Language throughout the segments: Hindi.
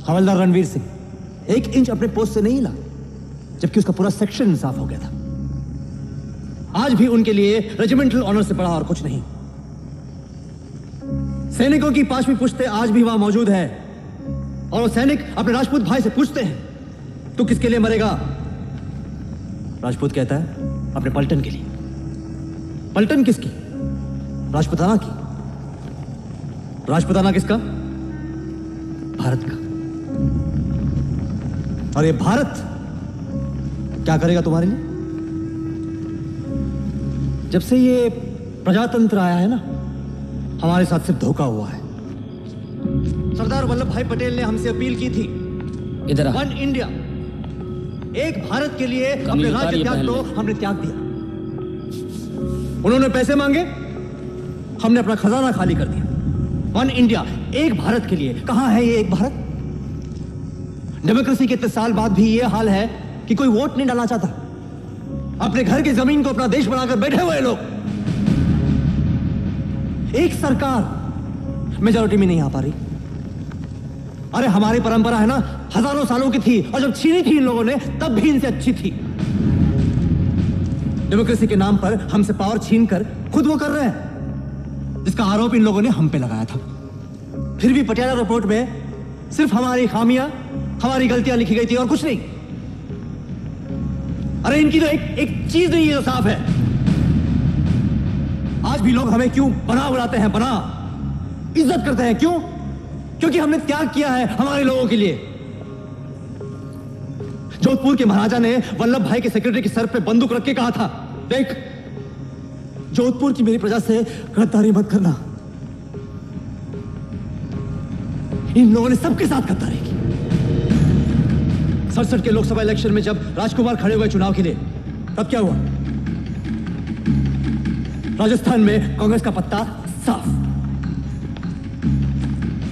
हवलदार रणवीर सिंह 1 इंच अपने पोस्ट से नहीं हिला, जबकि उसका पूरा सेक्शन साफ हो गया था। आज भी उनके लिए रेजिमेंटल ऑनर से बड़ा और कुछ नहीं। सैनिकों की 5वीं पुश्तें आज भी वहां मौजूद है, और वो सैनिक अपने राजपूत भाई से पूछते हैं, तू किसके लिए मरेगा? राजपूत कहता है, अपने पलटन के लिए। पलटन किसकी? राजपुताना की। राजपुताना किसका? भारत का। और ये भारत क्या करेगा तुम्हारे लिए? जब से ये प्रजातंत्र आया है ना, हमारे साथ सिर्फ धोखा हुआ है। सरदार वल्लभ भाई पटेल ने हमसे अपील की थी, इधर आ। 1 इंडिया, एक भारत के लिए अपने राज्य त्याग तो हमने त्याग दिया। उन्होंने पैसे मांगे, हमने अपना खजाना खाली कर दिया। 1 इंडिया, एक भारत के लिए। कहां है ये एक भारत? डेमोक्रेसी के इतने साल बाद भी ये हाल है कि कोई वोट नहीं डालना चाहता। अपने घर की जमीन को अपना देश बनाकर बैठे हुए लोग। एक सरकार मेजॉरिटी में नहीं आ पा रही। अरे हमारी परंपरा है ना, हजारों सालों की थी, और जब छीनी थी इन लोगों ने तब भी इनसे अच्छी थी। डेमोक्रेसी के नाम पर हमसे पावर छीनकर खुद वो कर रहे हैं, जिसका आरोप इन लोगों ने हम पे लगाया था। फिर भी पटियाला रिपोर्ट में सिर्फ हमारी खामियां, हमारी गलतियां लिखी गई थी और कुछ नहीं। अरे इनकी तो एक चीज नहीं है जो साफ है। आज भी लोग हमें क्यों बना बुलाते हैं, बना इज्जत करते हैं, क्यों? क्योंकि हमने त्याग किया है हमारे लोगों के लिए। जोधपुर के महाराजा ने वल्लभ भाई के सेक्रेटरी के सर पे बंदूक रख के कहा था, देख, जोधपुर की मेरी प्रजा से गद्दारी मत करना। इन लोगों ने सबके साथ गद्दारी की। 67 के लोकसभा इलेक्शन में जब राजकुमार खड़े हुए चुनाव के लिए, तब क्या हुआ? राजस्थान में कांग्रेस का पत्ता साफ।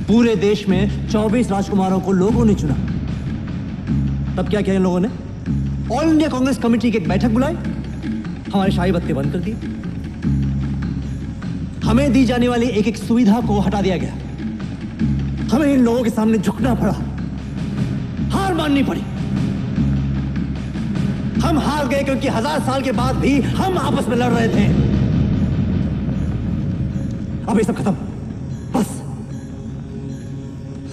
पूरे देश में 24 राजकुमारों को लोगों ने चुना। तब क्या किया इन लोगों ने? ऑल इंडिया कांग्रेस कमेटी की एक बैठक बुलाई, हमारे शाही बत्ते बंद कर दिए। हमें दी जाने वाली एक एक सुविधा को हटा दिया गया। हमें इन लोगों के सामने झुकना पड़ा, हार माननी पड़ी। हम हार गए क्योंकि 1000 साल के बाद भी हम आपस में लड़ रहे थे। अब ये सब खत्म, बस।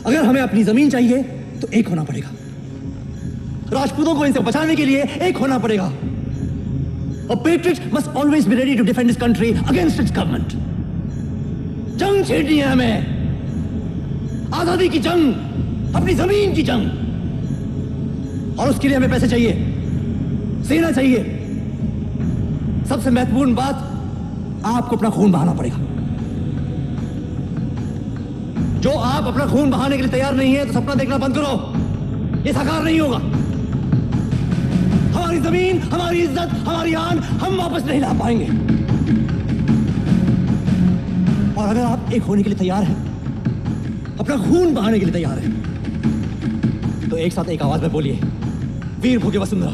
अगर हमें अपनी जमीन चाहिए तो एक होना पड़ेगा। राजपूतों को इनसे बचाने के लिए एक होना पड़ेगा। A patriot must always be ready to defend his country against its government. जंग छेड़नी है हमें, आजादी की जंग, अपनी जमीन की जंग। और उसके लिए हमें पैसे चाहिए, सेना चाहिए। सबसे महत्वपूर्ण बात, आपको अपना खून बहाना पड़ेगा। जो आप अपना खून बहाने के लिए तैयार नहीं है तो सपना देखना बंद करो, ये साकार नहीं होगा। हमारी जमीन, हमारी इज्जत, हमारी आन हम वापस नहीं ला पाएंगे। और अगर आप एक होने के लिए तैयार हैं, अपना खून बहाने के लिए तैयार हैं, तो एक साथ एक आवाज में बोलिए, वीर भोगे वसुंधरा,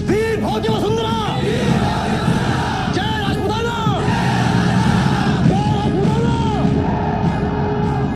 वीर भोगे वसुंधरा।